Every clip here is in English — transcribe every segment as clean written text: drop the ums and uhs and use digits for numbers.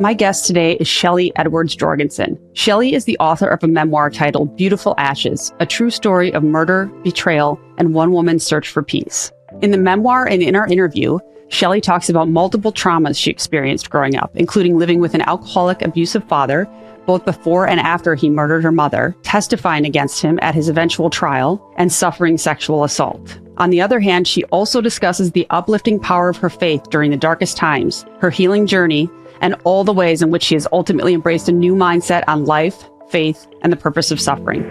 My guest today is Shelly Edwards Jorgensen. Shelly is the author of a memoir titled Beautiful Ashes, a true story of murder, betrayal, and one woman's search for peace. In the memoir and in our interview, Shelly talks about multiple traumas she experienced growing up, including living with an alcoholic, abusive father, both before and after he murdered her mother, testifying against him at his eventual trial, and suffering sexual assault. On the other hand, she also discusses the uplifting power of her faith during the darkest times, her healing journey, and all the ways in which she has ultimately embraced a new mindset on life, faith, and the purpose of suffering.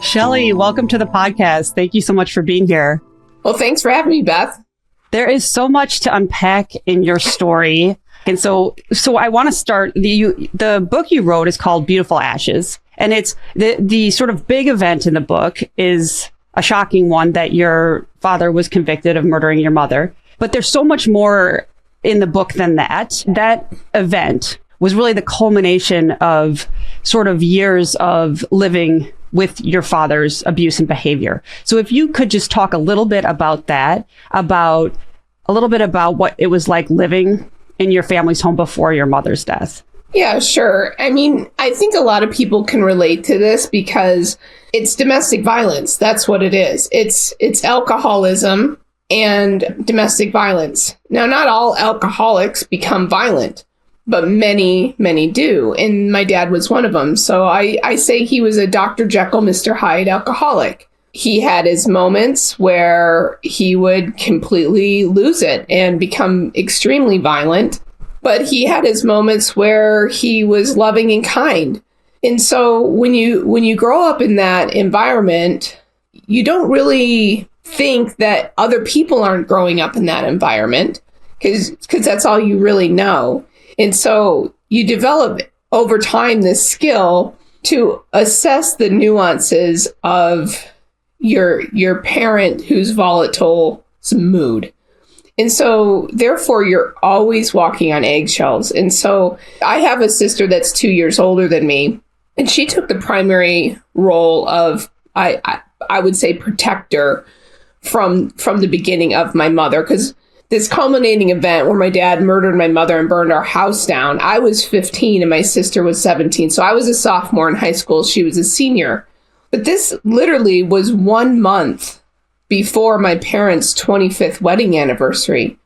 Shelly, welcome to the podcast. Thank you so much for being here. Well, thanks for having me, Beth. There is so much to unpack in your story. And so I want to start, the book you wrote is called Beautiful Ashes. And it's the sort of big event in the book is a shocking one that your father was convicted of murdering your mother. But there's so much more in the book than that. That event was really the culmination of sort of years of living with your father's abuse and behavior. So if you could just talk a little bit about that, about what it was like living in your family's home before your mother's death. Yeah, sure. I mean, I think a lot of people can relate to this because it's domestic violence. That's what it is. It's alcoholism and domestic violence. Now, not all alcoholics become violent, but many, many do. And my dad was one of them. So I say he was a Dr. Jekyll, Mr. Hyde alcoholic. He had his moments where he would completely lose it and become extremely violent. But he had his moments where he was loving and kind. And so when you grow up in that environment, you don't really think that other people aren't growing up in that environment because that's all you really know. And so you develop over time this skill to assess the nuances of your parent who's volatile's mood. And so therefore you're always walking on eggshells. And so I have a sister that's 2 years older than me, and she took the primary role of I would say protector from the beginning of my mother, because this culminating event where my dad murdered my mother and burned our house down, I was 15 and my sister was 17. So I was a sophomore in high school. She was a senior. But this literally was 1 month before my parents' 25th wedding anniversary.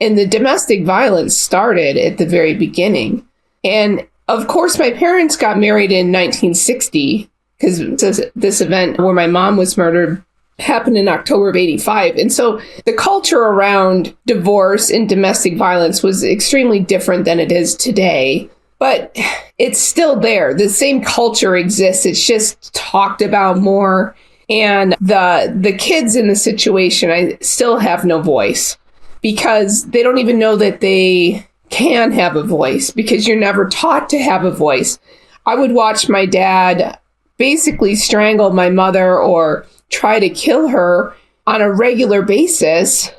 And the domestic violence started at the very beginning. And of course, my parents got married in 1960 because this event where my mom was murdered happened in October of 85. And so the culture around divorce and domestic violence was extremely different than it is today. But it's still there. The same culture exists. It's just talked about more. And the kids in the situation, I still have no voice because they don't even know that they can have a voice because you're never taught to have a voice. I would watch my dad basically strangle my mother or try to kill her on a regular basis.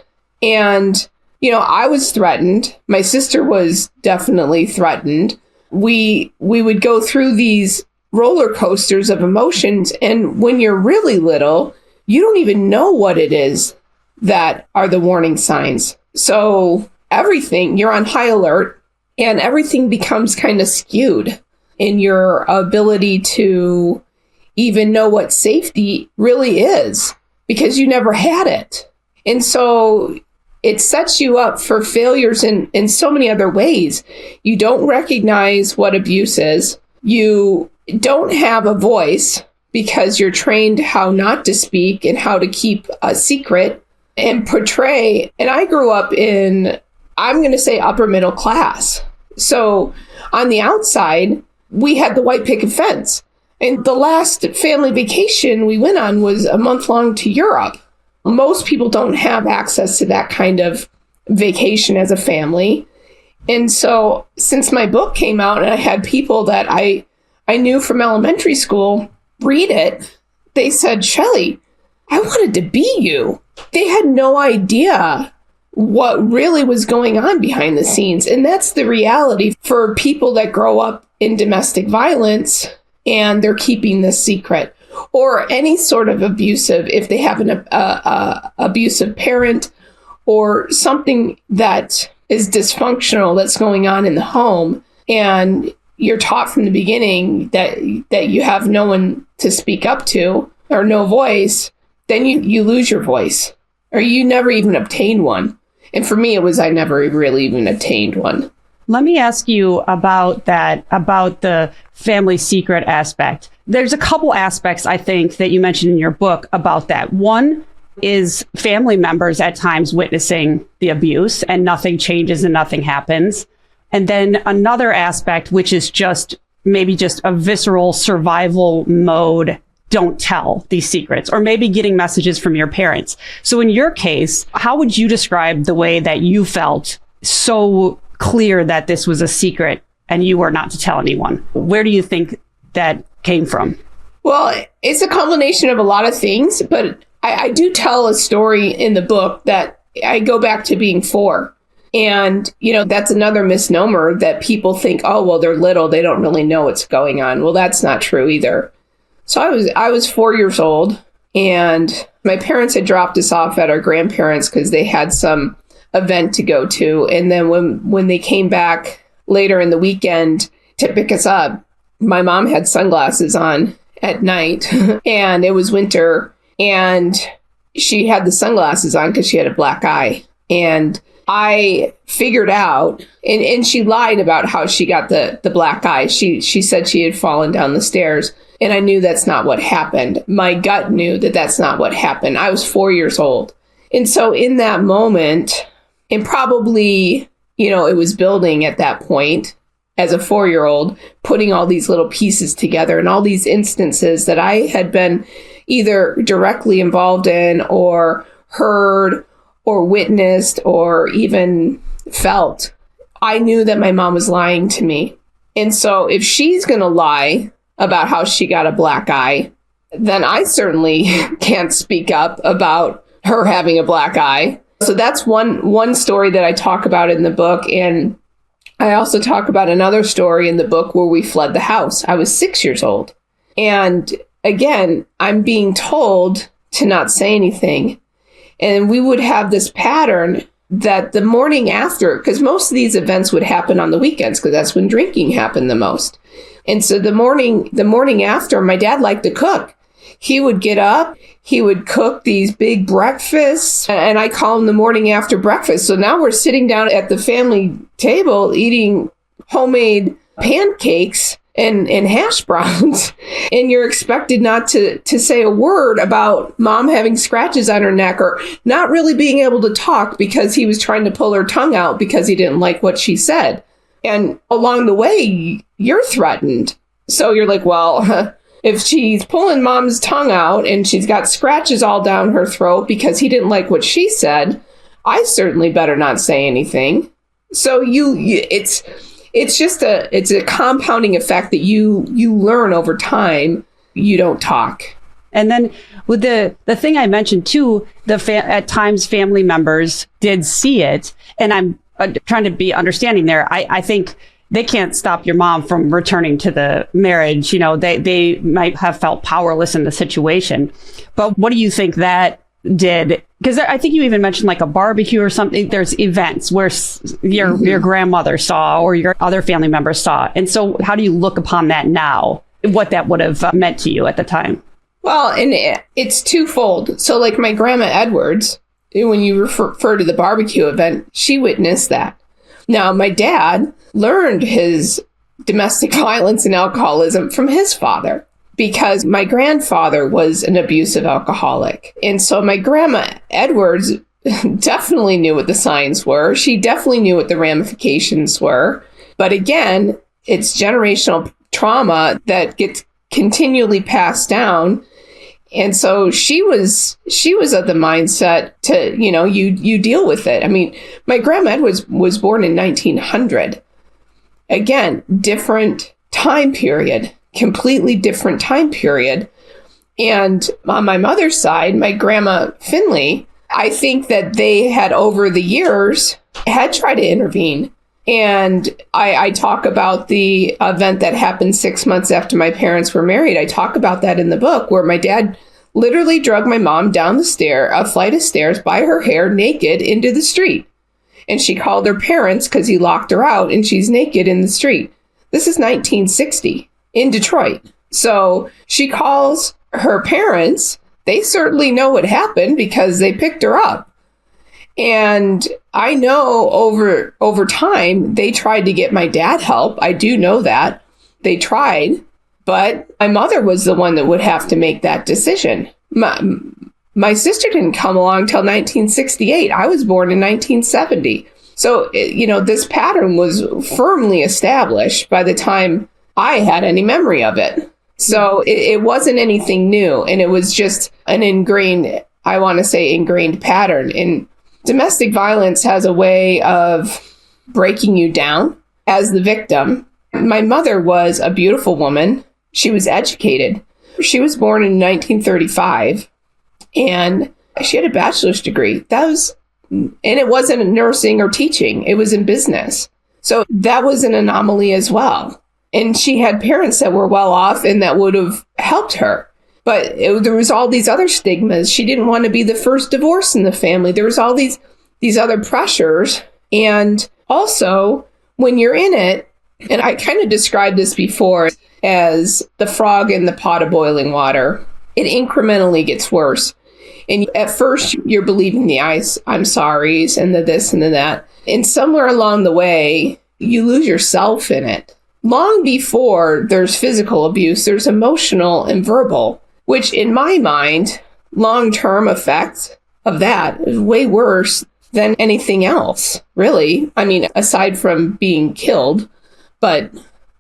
And, I was threatened. My sister was definitely threatened. We would go through these roller coasters of emotions. And when you're really little, you don't even know what it is that are the warning signs. So everything, you're on high alert and everything becomes kind of skewed in your ability to even know what safety really is because you never had it. And so it sets you up for failures in so many other ways. You don't recognize what abuse is. You don't have a voice because you're trained how not to speak and how to keep a secret and portray. And I grew up in, I'm going to say, upper middle class. So on the outside, we had the white picket fence. And the last family vacation we went on was a month long to Europe. Most people don't have access to that kind of vacation as a family. And so since my book came out and I had people that I knew from elementary school read it, they said, Shelly, I wanted to be you. They had no idea what really was going on behind the scenes. And that's the reality for people that grow up in domestic violence and they're keeping this secret. Or any sort of abusive, if they have an abusive parent or something that is dysfunctional that's going on in the home, and you're taught from the beginning that you have no one to speak up to or no voice, then you lose your voice, or you never even obtain one. And for me, it was I never really even attained one. Let me ask you about that, about the family secret aspect. There's a couple aspects, I think, that you mentioned in your book about that. One is family members at times witnessing the abuse and nothing changes and nothing happens. And then another aspect, which is just maybe just a visceral survival mode, don't tell these secrets, or maybe getting messages from your parents. So in your case, how would you describe the way that you felt so clear that this was a secret and you were not to tell anyone? Where do you think that came from? Well, it's a combination of a lot of things, but I do tell a story in the book that I go back to being 4. And, that's another misnomer that people think, oh, well, they're little, they don't really know what's going on. Well, that's not true either. So I was 4 years old, and my parents had dropped us off at our grandparents because they had some event to go to. And then when they came back later in the weekend to pick us up, my mom had sunglasses on at night and it was winter, and she had the sunglasses on because she had a black eye. And I figured out, and she lied about how she got the black eye. She said she had fallen down the stairs, and I knew that's not what happened. My gut knew that that's not what happened. I was 4 years old. And so in that moment, and probably, it was building at that point as a 4-year-old, putting all these little pieces together and all these instances that I had been either directly involved in or heard or witnessed or even felt. I knew that my mom was lying to me. And so if she's going to lie about how she got a black eye, then I certainly can't speak up about her having a black eye. So that's one story that I talk about in the book. And I also talk about another story in the book where we fled the house. I was 6 years old. And again, I'm being told to not say anything. And we would have this pattern that the morning after, because most of these events would happen on the weekends, because that's when drinking happened the most. And so the morning after, my dad liked to cook. He would get up, he would cook these big breakfasts, and I call them the morning after breakfast. So now we're sitting down at the family table eating homemade pancakes and hash browns, and you're expected not to say a word about mom having scratches on her neck or not really being able to talk because he was trying to pull her tongue out because he didn't like what she said. And along the way, you're threatened. So you're like, well, if she's pulling mom's tongue out and she's got scratches all down her throat because he didn't like what she said, I certainly better not say anything. So it's a compounding effect that you learn over time. You don't talk. And then with the thing I mentioned too, at times family members did see it, and I'm trying to be understanding there. I think they can't stop your mom from returning to the marriage. They might have felt powerless in the situation. But what do you think that did? Because I think you even mentioned like a barbecue or something. There's events where your grandmother saw or your other family members saw. And so how do you look upon that now? What that would have meant to you at the time? Well, and it's twofold. So like my grandma Edwards, when you refer to the barbecue event, she witnessed that. Now, my dad learned his domestic violence and alcoholism from his father, because my grandfather was an abusive alcoholic. And so my grandma Edwards definitely knew what the signs were. She definitely knew what the ramifications were. But again, it's generational trauma that gets continually passed down. And so she was of the mindset to, you deal with it. I mean, my grandma was born in 1900. Again, different time period. Completely different time period. And on my mother's side, my grandma Finley, I think that they had over the years had tried to intervene. And I talk about the event that happened 6 months after my parents were married. I talk about that in the book, where my dad literally dragged my mom down a flight of stairs by her hair naked into the street. and she called her parents because he locked her out and she's naked in the street. This is 1960 in Detroit. So she calls her parents. They certainly know what happened because they picked her up. And I know over time, they tried to get my dad help. I do know that. They tried, but my mother was the one that would have to make that decision. My sister didn't come along till 1968. I was born in 1970. So, this pattern was firmly established by the time I had any memory of it. So it wasn't anything new. And it was just an ingrained pattern. And domestic violence has a way of breaking you down as the victim. My mother was a beautiful woman. She was educated. She was born in 1935 and she had a bachelor's degree. And it wasn't in nursing or teaching. It was in business. So that was an anomaly as well. And she had parents that were well off and that would have helped her. But there was all these other stigmas. She didn't want to be the first divorce in the family. There was all these other pressures. And also, when you're in it, and I kind of described this before as the frog in the pot of boiling water, it incrementally gets worse. And at first, you're believing the I'm sorry's and the this and the that. And somewhere along the way, you lose yourself in it. Long before there's physical abuse, there's emotional and verbal, which in my mind, long-term effects of that is way worse than anything else, really. I mean, aside from being killed, but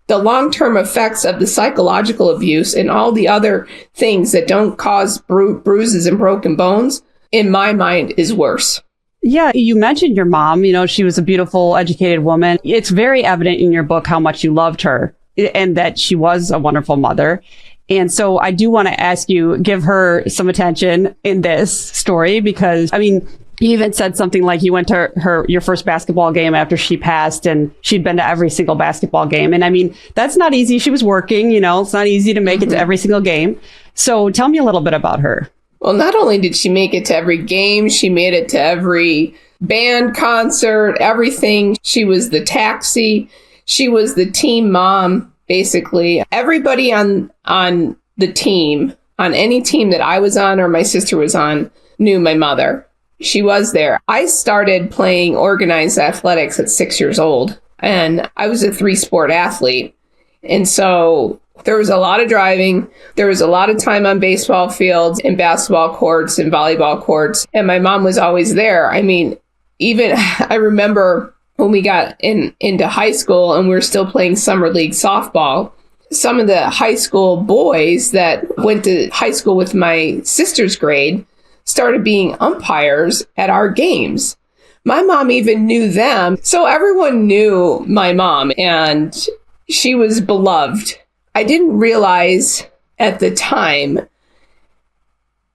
the long-term effects of the psychological abuse and all the other things that don't cause bruises and broken bones, in my mind, is worse. Yeah, you mentioned your mom. She was a beautiful, educated woman. It's very evident in your book how much you loved her and that she was a wonderful mother. And so I do want to ask you, give her some attention in this story because, you even said something like you went to your first basketball game after she passed and she'd been to every single basketball game. And that's not easy. She was working, it's not easy to make it to every single game. So tell me a little bit about her. Well, not only did she make it to every game, she made it to every band concert, everything. She was the taxi. She was the team mom, basically. Everybody on the team, on any team that I was on or my sister was on, knew my mother. She was there. I started playing organized athletics at 6 years old, and I was a 3-sport athlete. And so there was a lot of driving. There was a lot of time on baseball fields and basketball courts and volleyball courts. And my mom was always there. Even I remember when we got into high school and we were still playing summer league softball, some of the high school boys that went to high school with my sister's grade started being umpires at our games. My mom even knew them. So everyone knew my mom and she was beloved. I didn't realize at the time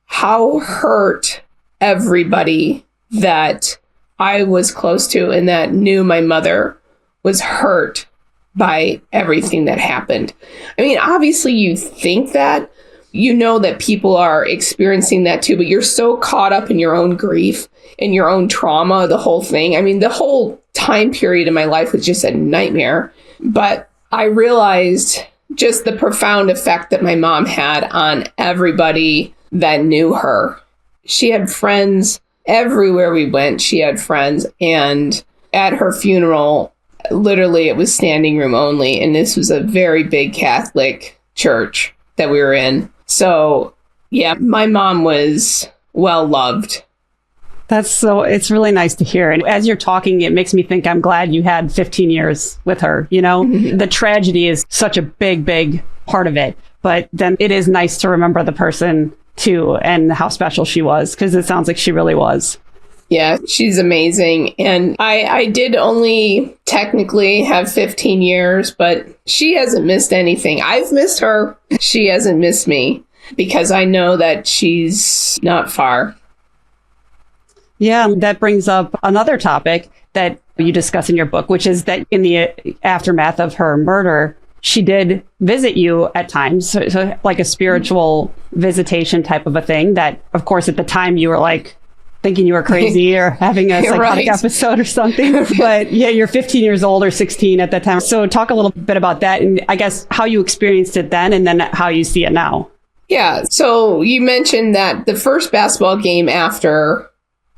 how hurt everybody that I was close to and that knew my mother was hurt by everything that happened. Obviously you think that, that people are experiencing that too, but you're so caught up in your own grief and your own trauma, the whole thing. The whole time period in my life was just a nightmare. But I realized just the profound effect that my mom had on everybody that knew her. She had friends everywhere we went. She had friends. And at her funeral, literally it was standing room only. And this was a very big Catholic church that we were in. So yeah, my mom was well loved. It's really nice to hear. And as you're talking, it makes me think I'm glad you had 15 years with her. The tragedy is such a big, big part of it. But then it is nice to remember the person too and how special she was, because it sounds like she really was. Yeah, she's amazing. And I did only technically have 15 years, but she hasn't missed anything. I've missed her. She hasn't missed me because I know that she's not far. Yeah, that brings up another topic that you discuss in your book, which is that in the aftermath of her murder, she did visit you at times, so like a spiritual visitation type of a thing that, of course, at the time you were like, thinking you were crazy or having a psychotic episode or something. But yeah, you're 15 years old or 16 at that time. So talk a little bit about that and I guess how you experienced it then and then how you see it now. Yeah. So you mentioned that the first basketball game after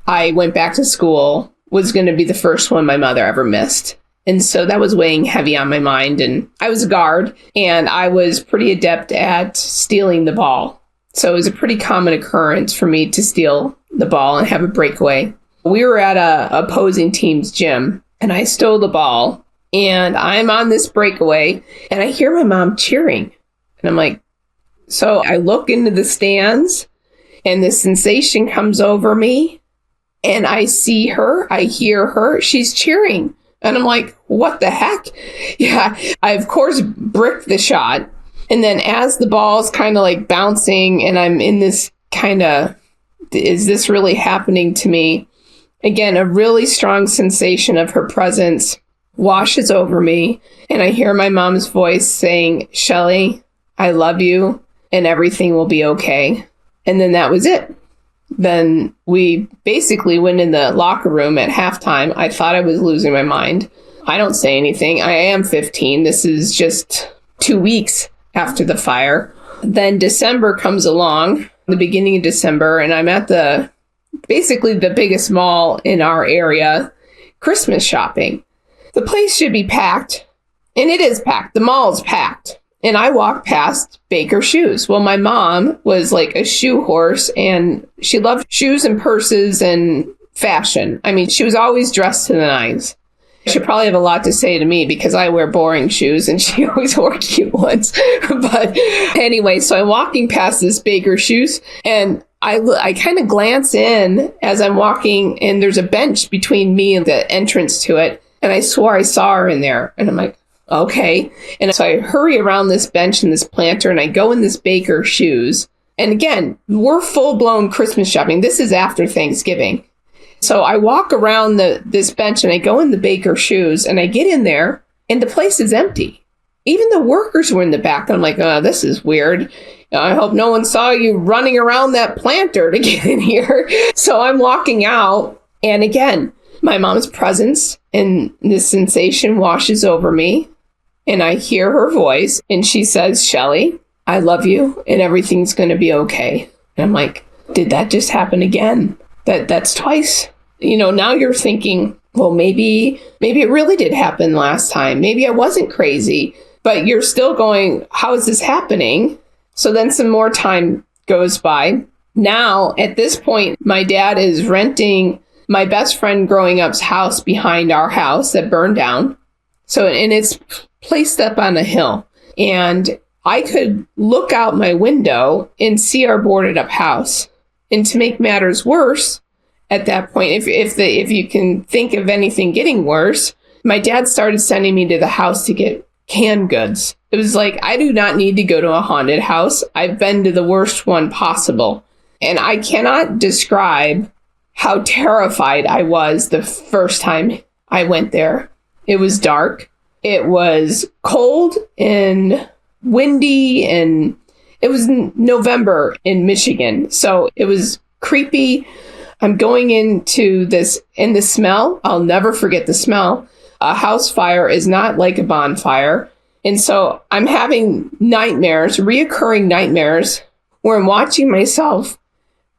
I went back to school was going to be the first one my mother ever missed. And so that was weighing heavy on my mind. And I was a guard and I was pretty adept at stealing the ball. So it was a pretty common occurrence for me to steal the ball and have a breakaway. We were at a opposing team's gym and I stole the ball and I'm on this breakaway and I hear my mom cheering. And I'm like, so I look into the stands and this sensation comes over me and I see her, I hear her, she's cheering. And I'm like, what the heck? Yeah, I, of course, bricked the shot. And then as the ball's kind of like bouncing and I'm in this kind of, is this really happening to me? Again, a really strong sensation of her presence washes over me. And I hear my mom's voice saying, Shelly, I love you and everything will be okay. And then that was it. Then we basically went in the locker room at halftime. I thought I was losing my mind. I don't say anything. I am 15. This is just 2 weeks after the fire. Then December comes along, the beginning of December, and I'm at basically the biggest mall in our area, Christmas shopping. The place should be packed, and it is packed. The mall is packed. And I walked past Baker Shoes. Well, my mom was like a shoe horse and she loved shoes and purses and fashion. I mean, she was always dressed to the nines. She probably have a lot to say to me because I wear boring shoes and she always wore cute ones. But anyway, so I'm walking past this Baker Shoes and I kind of glance in as I'm walking and there's a bench between me and the entrance to it. And I swore I saw her in there. And I'm like, okay. And so I hurry around this bench and this planter and I go in this Baker Shoes. And again, we're full-blown Christmas shopping. This is after Thanksgiving. So I walk around this bench and I go in the Baker Shoes and I get in there and the place is empty. Even the workers were in the back. I'm like, oh, this is weird. I hope no one saw you running around that planter to get in here. So I'm walking out and again, my mom's presence and this sensation washes over me. And I hear her voice and she says, Shelly, I love you and everything's going to be okay. And I'm like, did that just happen again? That's twice. You know, now you're thinking, well, maybe it really did happen last time. Maybe I wasn't crazy, but you're still going, how is this happening? So then some more time goes by. Now, at this point, my dad is renting my best friend growing up's house behind our house that burned down. So, and it's placed up on a hill. And I could look out my window and see our boarded up house. And to make matters worse, at that point, if you can think of anything getting worse, my dad started sending me to the house to get canned goods. It was like, I do not need to go to a haunted house. I've been to the worst one possible. And I cannot describe how terrified I was the first time I went there. It was dark. It was cold and windy, and it was November in Michigan. So it was creepy. I'm going into this, and the smell, I'll never forget the smell. A house fire is not like a bonfire. And so I'm having nightmares, reoccurring nightmares, where I'm watching myself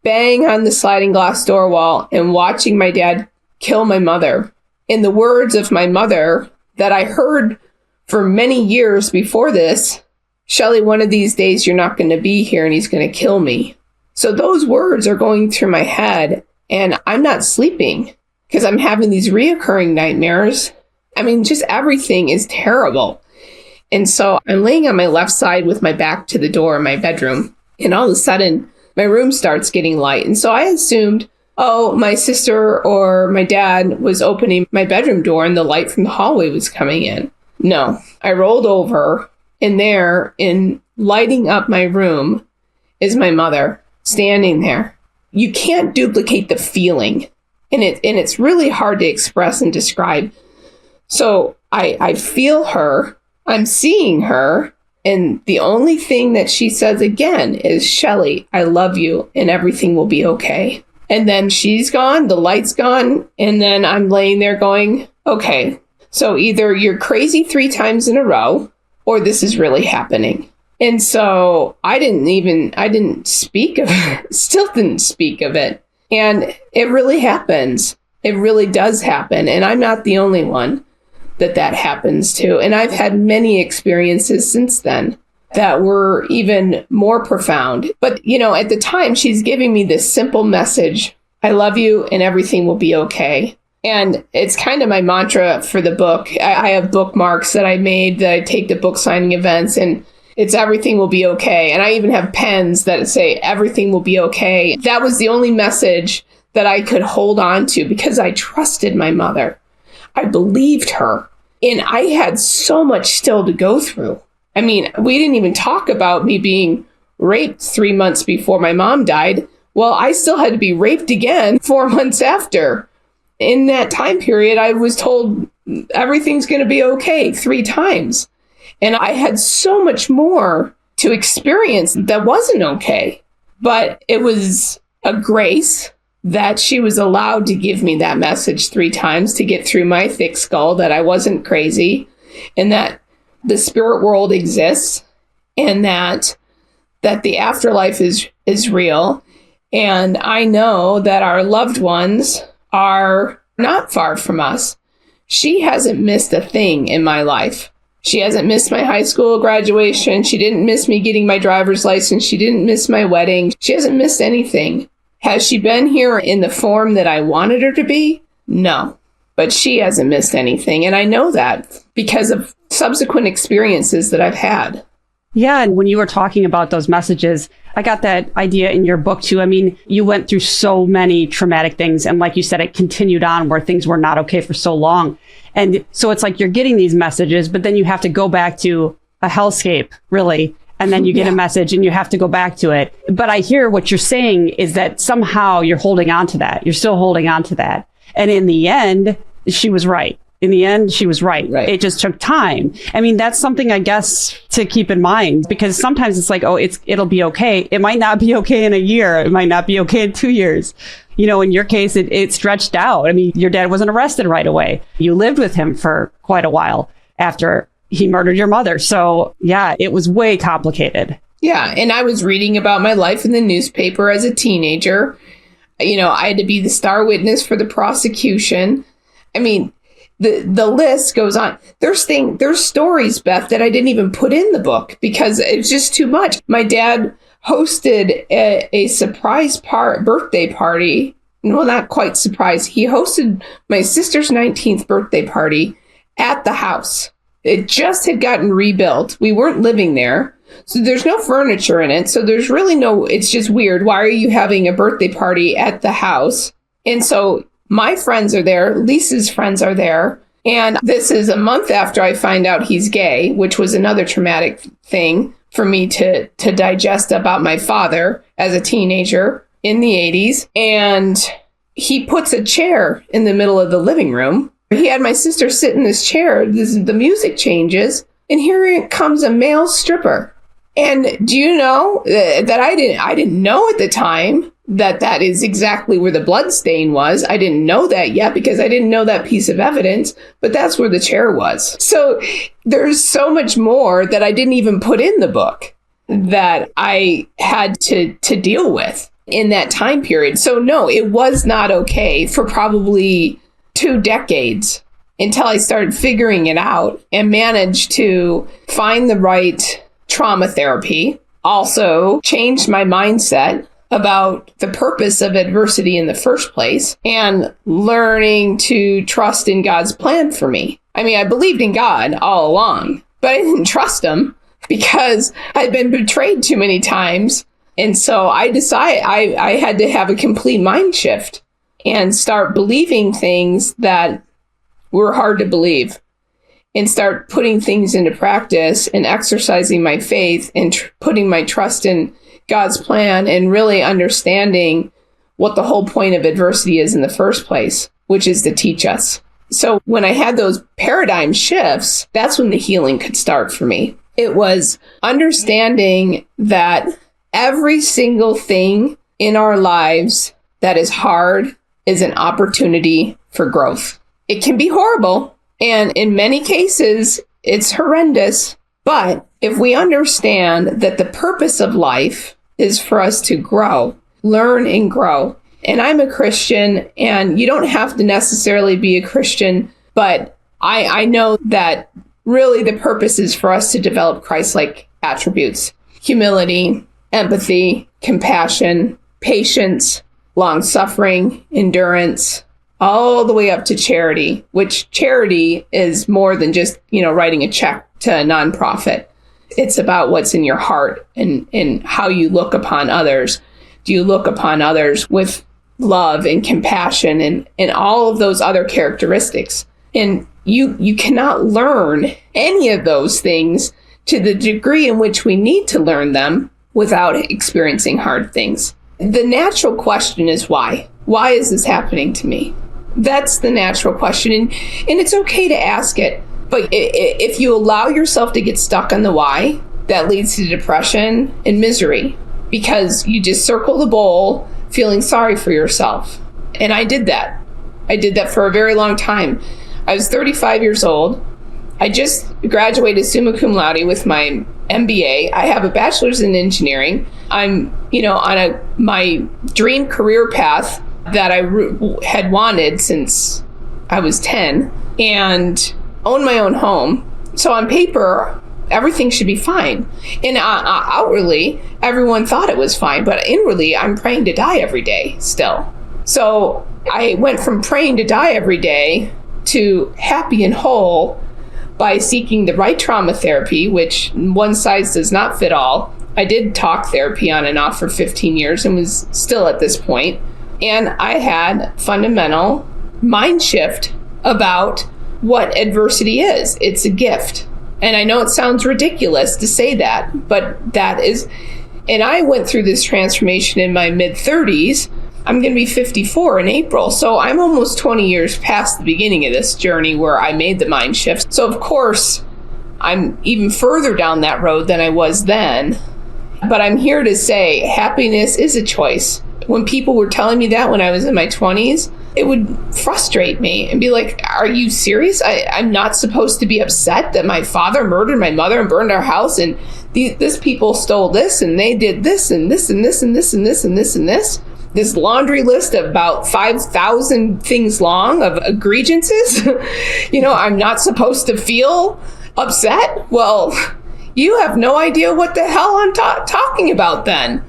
bang on the sliding glass door wall and watching my dad kill my mother. In the words of my mother that I heard for many years before this, Shelly, one of these days you're not going to be here and he's going to kill me. So those words are going through my head and I'm not sleeping because I'm having these reoccurring nightmares. I mean, just everything is terrible. And so I'm laying on my left side with my back to the door in my bedroom. And all of a sudden, my room starts getting light. And so I assumed, oh, my sister or my dad was opening my bedroom door and the light from the hallway was coming in. No, I rolled over and there, in lighting up my room, is my mother standing there. You can't duplicate the feeling. And it's really hard to express and describe. So I feel her. I'm seeing her. And the only thing that she says again is, Shelly, I love you and everything will be okay. And then she's gone, the light's gone, and then I'm laying there going, okay, so either you're crazy 3 times in a row, or this is really happening. And so I didn't speak of it, still didn't speak of it. And it really happens. It really does happen. And I'm not the only one that happens to. And I've had many experiences since then that were even more profound. But, at the time, she's giving me this simple message: I love you and everything will be okay. And it's kind of my mantra for the book. I have bookmarks that I made that I take to book signing events, and it's everything will be okay. And I even have pens that say everything will be okay. That was the only message that I could hold on to because I trusted my mother. I believed her. And I had so much still to go through. I mean, we didn't even talk about me being raped 3 months before my mom died. Well, I still had to be raped again 4 months after. In that time period, I was told everything's going to be okay 3 times. And I had so much more to experience that wasn't okay. But it was a grace that she was allowed to give me that message 3 times to get through my thick skull that I wasn't crazy, and that the spirit world exists, and that the afterlife is real. And I know that our loved ones are not far from us. She hasn't missed a thing in my life. She hasn't missed my high school graduation. She didn't miss me getting my driver's license. She didn't miss my wedding. She hasn't missed anything. Has she been here in the form that I wanted her to be? No. But she hasn't missed anything. And I know that because of subsequent experiences that I've had. Yeah. And when you were talking about those messages, I got that idea in your book too. I mean, you went through so many traumatic things. And like you said, it continued on where things were not okay for so long. And so it's like you're getting these messages, but then you have to go back to a hellscape, really. And then you get a message and you have to go back to it. But I hear what you're saying is that somehow you're holding on to that. You're still holding on to that. And in the end, she was right. In the end, she was right. It just took time. I mean, that's something I guess to keep in mind, because sometimes it's like, it'll be okay. It might not be okay in a year. It might not be okay in 2 years. In your case, it stretched out. I mean, your dad wasn't arrested right away. You lived with him for quite a while after he murdered your mother. So yeah, it was way complicated. Yeah. And I was reading about my life in the newspaper as a teenager. I had to be the star witness for the prosecution. I mean, the list goes on. There's stories, Beth, that I didn't even put in the book because it was just too much. My dad hosted a surprise birthday party. Well, not quite surprise. He hosted my sister's 19th birthday party at the house. It just had gotten rebuilt. We weren't living there. So there's no furniture in it. So there's really it's just weird. Why are you having a birthday party at the house? And so my friends are there. Lisa's friends are there. And this is a month after I find out he's gay, which was another traumatic thing for me to digest about my father as a teenager in the 80s. And he puts a chair in the middle of the living room. He had my sister sit in this chair. The music changes, and here comes a male stripper. And do you know that I didn't know at the time that is exactly where the blood stain was. I didn't know that yet because I didn't know that piece of evidence, but that's where the chair was. So there's so much more that I didn't even put in the book that I had to deal with in that time period. So no, it was not okay for probably 2 decades until I started figuring it out and managed to find the right trauma therapy. Also changed my mindset about the purpose of adversity in the first place and learning to trust in God's plan for me. I mean, I believed in God all along, but I didn't trust him because I'd been betrayed too many times. And so I decided I had to have a complete mind shift and start believing things that were hard to believe and start putting things into practice and exercising my faith and putting my trust in God's plan and really understanding what the whole point of adversity is in the first place, which is to teach us. So when I had those paradigm shifts, that's when the healing could start for me. It was understanding that every single thing in our lives that is hard is an opportunity for growth. It can be horrible, and in many cases, it's horrendous. But if we understand that the purpose of life is for us to grow, learn and grow, and I'm a Christian, and you don't have to necessarily be a Christian, but I know that really the purpose is for us to develop Christ-like attributes: humility, empathy, compassion, patience, long-suffering, endurance, all the way up to charity, which charity is more than just, writing a check to a nonprofit. It's about what's in your heart and how you look upon others. Do you look upon others with love and compassion and all of those other characteristics? And you cannot learn any of those things to the degree in which we need to learn them without experiencing hard things. The natural question is why? Why is this happening to me? That's the natural question. And it's okay to ask it. But if you allow yourself to get stuck on the why, that leads to depression and misery, because you just circle the bowl feeling sorry for yourself. And I did that. I did that for a very long time. I was 35 years old. I just graduated summa cum laude with my MBA. I have a bachelor's in engineering. I'm, on my dream career path that I had wanted since I was 10, and own my own home. So on paper, everything should be fine. And outwardly, everyone thought it was fine, but inwardly, I'm praying to die every day still. So I went from praying to die every day to happy and whole by seeking the right trauma therapy, which one size does not fit all. I did talk therapy on and off for 15 years and was still at this point. And I had fundamental mind shift about what adversity is. It's a gift. And I know it sounds ridiculous to say that, but that is, and I went through this transformation in my mid-30s. I'm going to be 54 in April. So I'm almost 20 years past the beginning of this journey where I made the mind shift. So of course, I'm even further down that road than I was then. But I'm here to say happiness is a choice. When people were telling me that when I was in my 20s, it would frustrate me and be like, are you serious? I'm not supposed to be upset that my father murdered my mother and burned our house, and this people stole this, and they did this and this and this and this and this and this and this. This laundry list of about 5,000 things long of egregiances. I'm not supposed to feel upset. Well, you have no idea what the hell I'm talking about then.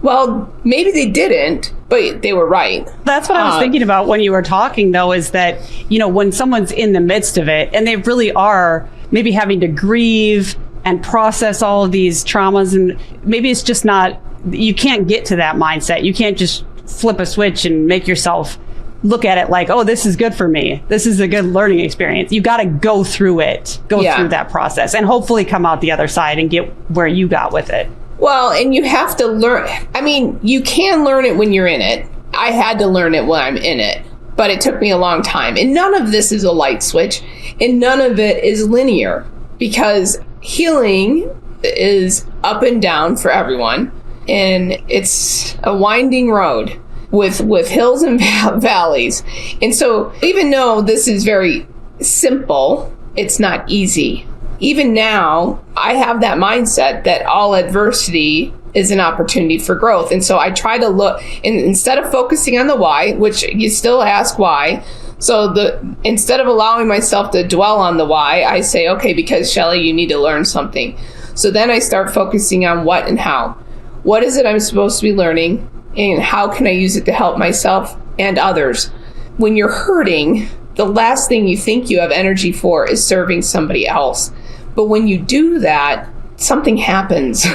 Well, maybe they didn't, but they were right. That's what I was thinking about when you were talking, though, is that, when someone's in the midst of it and they really are maybe having to grieve and process all of these traumas, and maybe it's just not, you can't get to that mindset. You can't just flip a switch and make yourself look at it like, oh, this is good for me. This is a good learning experience. You got to go through it, through that process, and hopefully come out the other side and get where you got with it. Well, and you have to learn. I mean, you can learn it when you're in it. I had to learn it when I'm in it, but it took me a long time. And none of this is a light switch, and none of it is linear, because healing is up and down for everyone. And it's a winding road with hills and valleys. And so even though this is very simple, it's not easy. Even now, I have that mindset that all adversity is an opportunity for growth. And so I try to look, and instead of focusing on the why, which you still ask why, so instead of allowing myself to dwell on the why, I say, okay, because Shelly, you need to learn something. So then I start focusing on what and how. What is it I'm supposed to be learning, and how can I use it to help myself and others? When you're hurting, the last thing you think you have energy for is serving somebody else. But when you do that, something happens.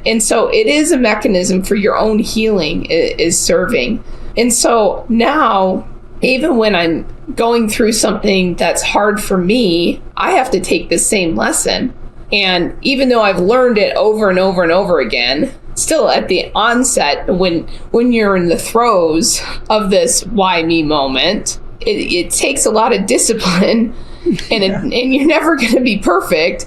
And so it is a mechanism for your own healing, is serving. And so now, even when I'm going through something that's hard for me, I have to take the same lesson. And even though I've learned it over and over and over again, still at the onset, when you're in the throes of this why me moment, it takes a lot of discipline and you're never going to be perfect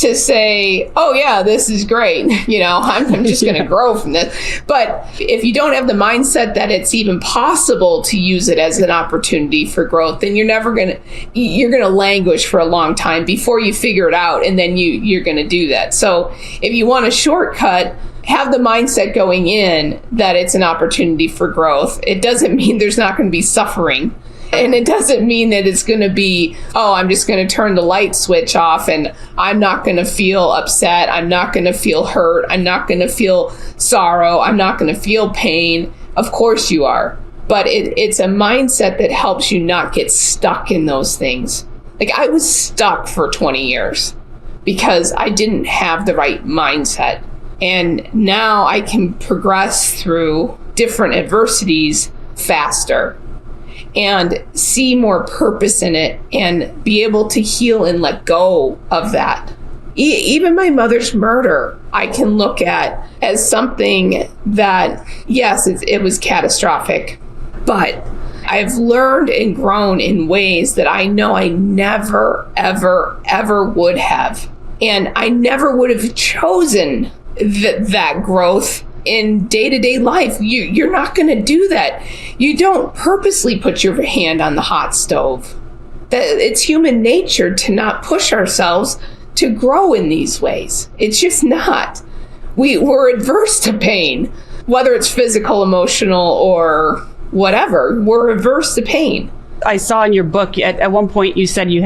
to say, oh yeah, this is great. I'm just going to grow from this. But if you don't have the mindset that it's even possible to use it as an opportunity for growth, then you're going to languish for a long time before you figure it out. And then you're going to do that. So if you want a shortcut, have the mindset going in that it's an opportunity for growth. It doesn't mean there's not going to be suffering. And it doesn't mean that it's going to be, oh, I'm just going to turn the light switch off and I'm not going to feel upset. I'm not going to feel hurt. I'm not going to feel sorrow. I'm not going to feel pain. Of course you are. But it's a mindset that helps you not get stuck in those things. Like I was stuck for 20 years because I didn't have the right mindset. And now I can progress through different adversities faster and see more purpose in it and be able to heal and let go of that. Even my mother's murder, I can look at as something that, yes, it was catastrophic, but I've learned and grown in ways that I know I never, ever, ever would have. And I never would have chosen that growth in day-to-day life. You're not going to do that. You don't purposely put your hand on the hot stove. It's human nature to not push ourselves to grow in these ways. It's just not. We're adverse to pain, whether it's physical, emotional, or whatever. We're averse to pain. I saw in your book at one point you said you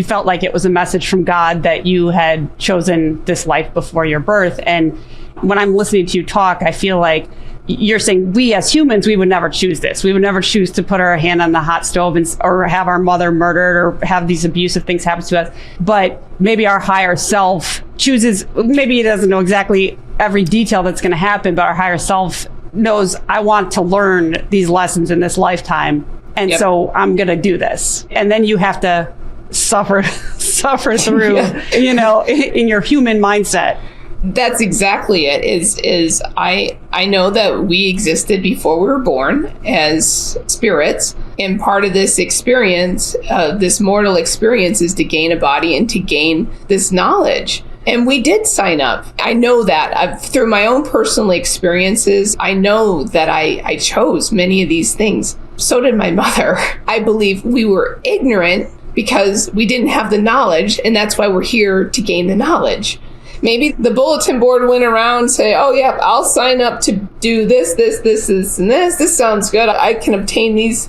felt like it was a message from God that you had chosen this life before your birth. And when I'm listening to you talk, I feel like you're saying we as humans, we would never choose this. We would never choose to put our hand on the hot stove or have our mother murdered or have these abusive things happen to us. But maybe our higher self chooses, maybe it doesn't know exactly every detail that's going to happen, but our higher self knows I want to learn these lessons in this lifetime. And so I'm going to do this. And then you have to suffer through, in your human mindset. That's exactly it. Is I know that we existed before we were born as spirits, and part of this experience, this mortal experience, is to gain a body and to gain this knowledge. And we did sign up. I know that through my own personal experiences. I know that I chose many of these things. So did my mother. I believe we were ignorant because we didn't have the knowledge, and that's why we're here to gain the knowledge. Maybe the bulletin board went around and say, oh, yeah, I'll sign up to do this, and this. This sounds good. I can obtain these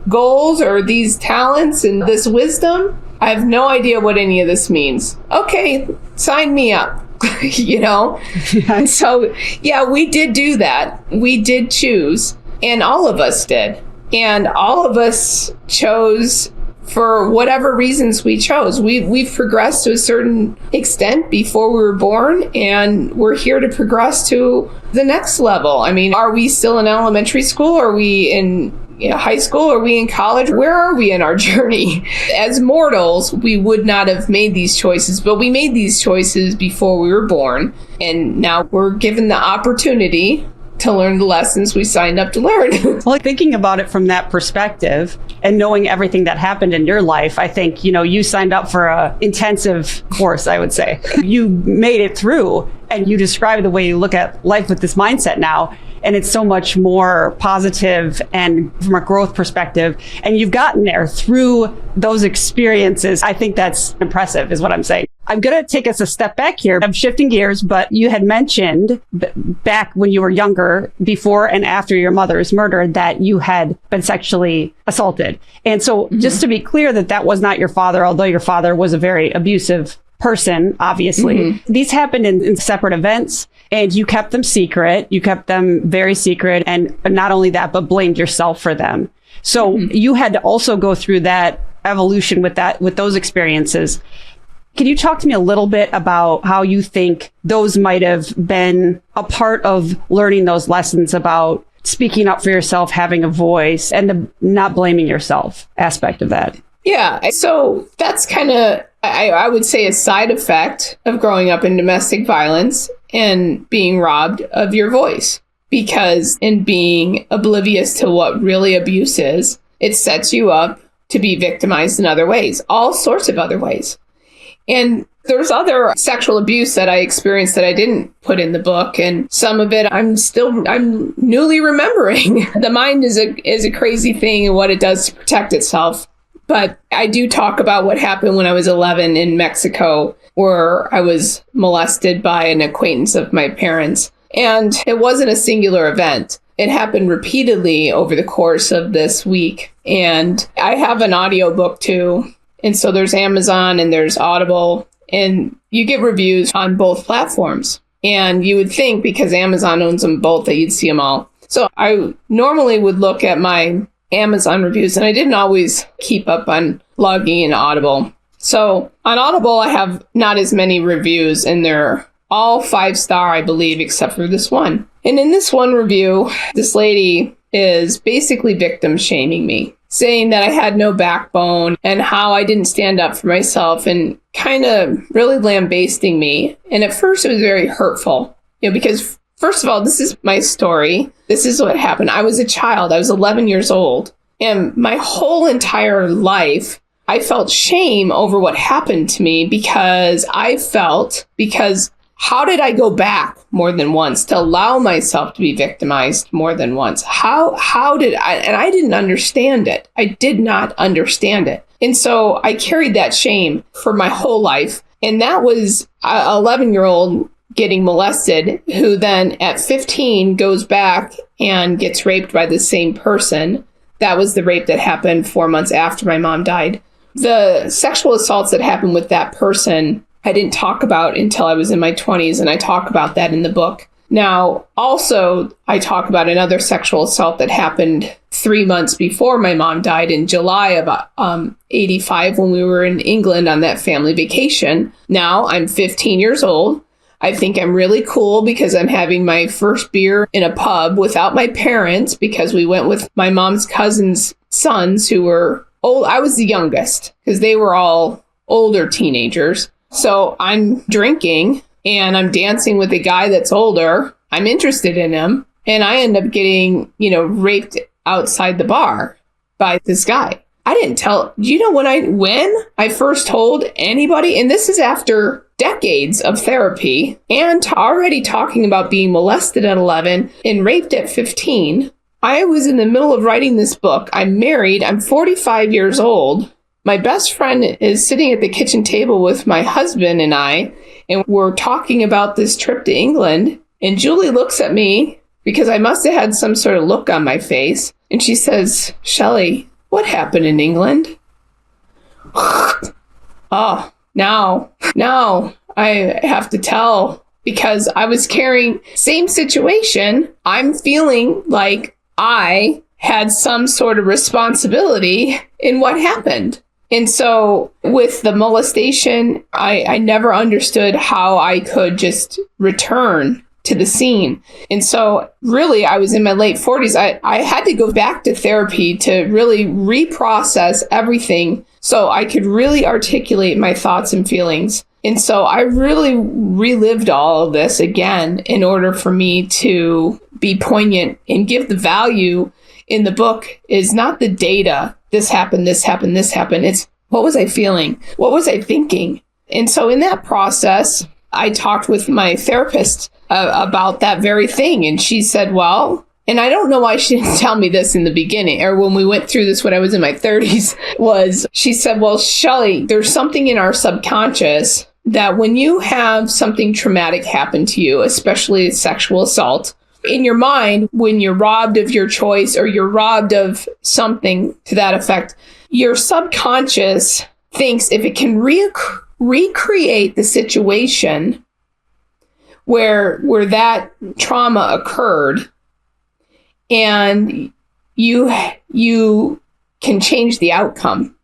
goals or these talents and this wisdom. I have no idea what any of this means. Okay, sign me up, So, yeah, we did do that. We did choose, and all of us did. And all of us chose for whatever reasons we chose. We've progressed to a certain extent before we were born, and we're here to progress to the next level. I mean, are we still in elementary school? Are we in high school? Are we in college? Where are we in our journey? As mortals, we would not have made these choices, but we made these choices before we were born. And now we're given the opportunity to learn the lessons we signed up to learn. Well, thinking about it from that perspective and knowing everything that happened in your life, I think, you signed up for an intensive course, I would say. You made it through, and you describe the way you look at life with this mindset now. And it's so much more positive and from a growth perspective. And you've gotten there through those experiences. I think that's impressive, is what I'm saying. I'm going to take us a step back here. I'm shifting gears, but you had mentioned back when you were younger, before and after your mother's murder, that you had been sexually assaulted. And so just to be clear that was not your father, although your father was a very abusive person, obviously. These happened in separate events, and you kept them secret. You kept them very secret. And not only that, but blamed yourself for them. So you had to also go through that evolution with those experiences. Can you talk to me a little bit about how you think those might have been a part of learning those lessons about speaking up for yourself, having a voice, and the not blaming yourself aspect of that? Yeah. So that's kind of, I would say, a side effect of growing up in domestic violence and being robbed of your voice. Because in being oblivious to what really abuse is, it sets you up to be victimized in other ways, all sorts of other ways. And There's other sexual abuse that I experienced that I didn't put in the book, and some of it I'm newly remembering. The mind is a crazy thing and what it does to protect itself. But I do talk about what happened when I was 11 in Mexico, where I was molested by an acquaintance of my parents. And it wasn't a singular event. It happened repeatedly over the course of this week. And I have an audiobook too. And so there's Amazon and there's Audible, and you get reviews on both platforms. And you would think because Amazon owns them both that you'd see them all. So I normally would look at my Amazon reviews, and I didn't always keep up on logging and Audible. So on Audible, I have not as many reviews, and they're all 5-star, I believe, except for this one. And in this one review, this lady is basically victim shaming me, saying that I had no backbone and how I didn't stand up for myself, and kind of really lambasting me. And at first it was very hurtful, because first of all, this is my story. This is what happened. I was a child. I was 11 years old. And my whole entire life, I felt shame over what happened to me because how did I go back more than once to allow myself to be victimized more than once? How did I? And I didn't understand it. I did not understand it. And so I carried that shame for my whole life. And that was an 11-year-old getting molested, who then at 15 goes back and gets raped by the same person. That was the rape that happened 4 months after my mom died. The sexual assaults that happened with that person, I didn't talk about until I was in my 20s, and I talk about that in the book. Now, also, I talk about another sexual assault that happened 3 months before my mom died in July of 85 when we were in England on that family vacation. Now, I'm 15 years old. I think I'm really cool because I'm having my first beer in a pub without my parents, because we went with my mom's cousin's sons who were old. I was the youngest because they were all older teenagers. So I'm drinking and I'm dancing with a guy that's older. I'm interested in him. And I end up getting, raped outside the bar by this guy. I didn't tell, when I first told anybody, and this is after decades of therapy and already talking about being molested at 11 and raped at 15. I was in the middle of writing this book. I'm married. I'm 45 years old. My best friend is sitting at the kitchen table with my husband and I, and we're talking about this trip to England. And Julie looks at me because I must have had some sort of look on my face. And she says, "Shelly, what happened in England?" Oh, now I have to tell, because I was carrying same situation. I'm feeling like I had some sort of responsibility in what happened. And so with the molestation, I never understood how I could just return to the scene. And so really, I was in my late 40s. I had to go back to therapy to really reprocess everything so I could really articulate my thoughts and feelings. And so I really relived all of this again in order for me to be poignant and give the value in the book is not the data. This happened, this happened, this happened. It's what was I feeling? What was I thinking? And so in that process, I talked with my therapist about that very thing. And she said, well, and I don't know why she didn't tell me this in the beginning or when we went through this when I was in my 30s, she said, well, Shelly, there's something in our subconscious that when you have something traumatic happen to you, especially sexual assault, in your mind, when you're robbed of your choice or you're robbed of something to that effect, your subconscious thinks if it can recreate the situation where that trauma occurred, and you can change the outcome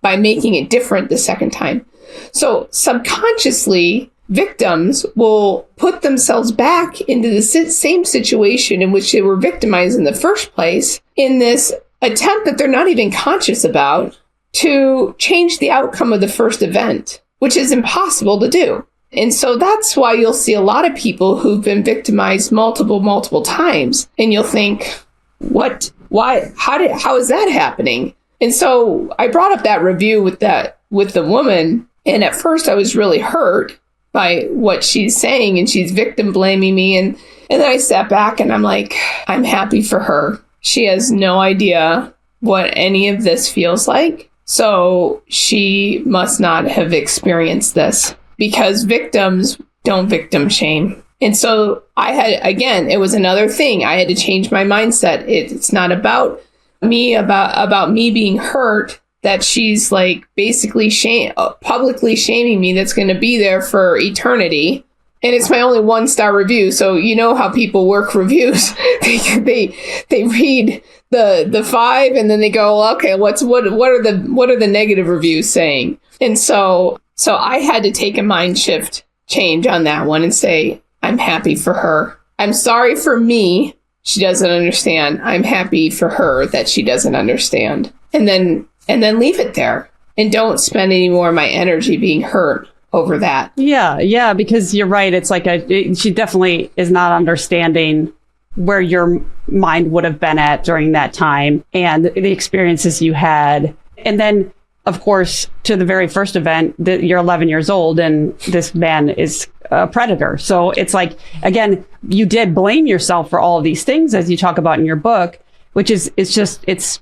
by making it different the second time. So subconsciously, victims will put themselves back into the same situation in which they were victimized in the first place in this attempt that they're not even conscious about to change the outcome of the first event, which is impossible to do. And so that's why you'll see a lot of people who've been victimized multiple times. And you'll think, what, why, how is that happening? And so I brought up that review with the woman, And at first I was really hurt by what she's saying, and she's victim blaming me. And then I sat back and I'm like, I'm happy for her. She has no idea what any of this feels like. So she must not have experienced this, because victims don't victim shame. And so I had, again, it was another thing. I had to change my mindset. It's not about me, about me being hurt, that she's like basically publicly shaming me, that's going to be there for eternity. And it's my only 1-star review. So you know how people work reviews. they read the 5 and then they go, okay, what are the negative reviews saying? And so I had to take a mind shift change on that one and say, I'm happy for her. I'm sorry for me. She doesn't understand. I'm happy for her that she doesn't understand. And then leave it there, and don't spend any more of my energy being hurt over that. Yeah, because you're right. It's like she definitely is not understanding where your mind would have been at during that time and the experiences you had. And then, of course, to the very first event, you're 11 years old and this man is a predator. So it's like, again, you did blame yourself for all of these things, as you talk about in your book, which is, it's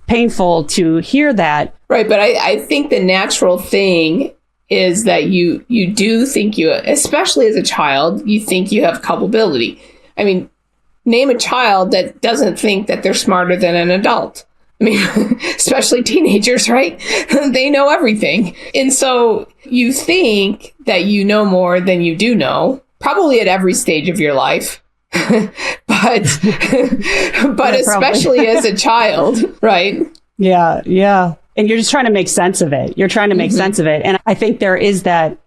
painful to hear that. Right. But I think the natural thing is that you do think especially as a child, you think you have culpability. I mean, name a child that doesn't think that they're smarter than an adult. I mean, especially teenagers, right? They know everything. And so you think that you know more than you do know, probably at every stage of your life. but especially as a child, right? Yeah. And you're just trying to make sense of it. You're trying to make sense of it. And I think there is that,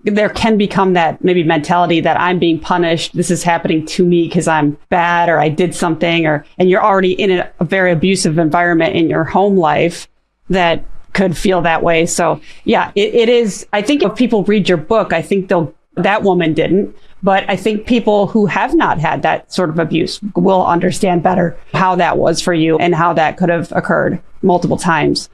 there can become that maybe mentality that I'm being punished. This is happening to me because I'm bad, or I did something, and you're already in a very abusive environment in your home life that could feel that way. So yeah, it is. I think if people read your book, I think that woman didn't, but I think people who have not had that sort of abuse will understand better how that was for you and how that could have occurred multiple times.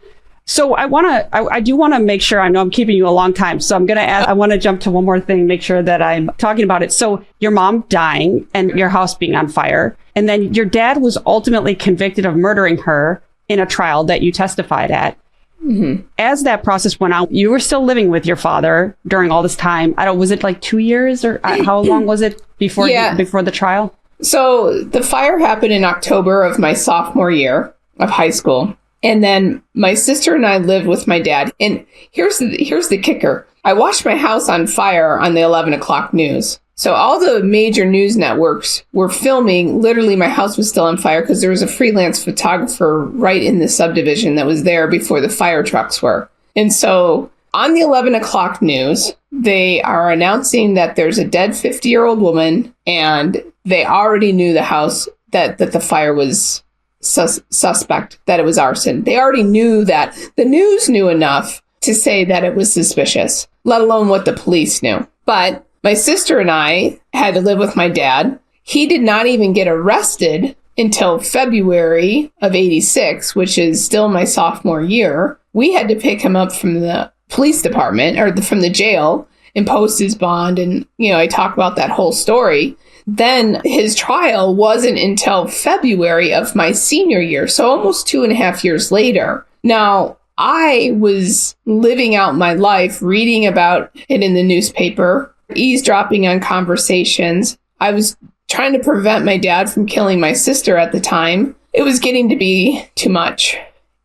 So I do want to make sure, I know I'm keeping you a long time, so I'm going to add, I want to jump to one more thing, make sure that I'm talking about it. So your mom dying and your house being on fire, and then your dad was ultimately convicted of murdering her in a trial that you testified at. Mm-hmm. As that process went on, you were still living with your father during all this time. Was it like 2 years, or how long was it before before the trial? So the fire happened in October of my sophomore year of high school. And then my sister and I lived with my dad. And here's the kicker. I watched my house on fire on the 11 o'clock news. So all the major news networks were filming. Literally, my house was still on fire because there was a freelance photographer right in the subdivision that was there before the fire trucks were. And so on the 11 o'clock news, they are announcing that there's a dead 50-year-old woman, and they already knew the house that the fire was suspect, that it was arson. They already knew that. The news knew enough to say that it was suspicious, let alone what the police knew. But my sister and I had to live with my dad. He did not even get arrested until February of '86, which is still my sophomore year. We had to pick him up from the police department, or from the jail, and post his bond. And, I talk about that whole story. Then his trial wasn't until February of my senior year, so almost 2.5 years later. Now, I was living out my life, reading about it in the newspaper, eavesdropping on conversations. I was trying to prevent my dad from killing my sister at the time. It was getting to be too much.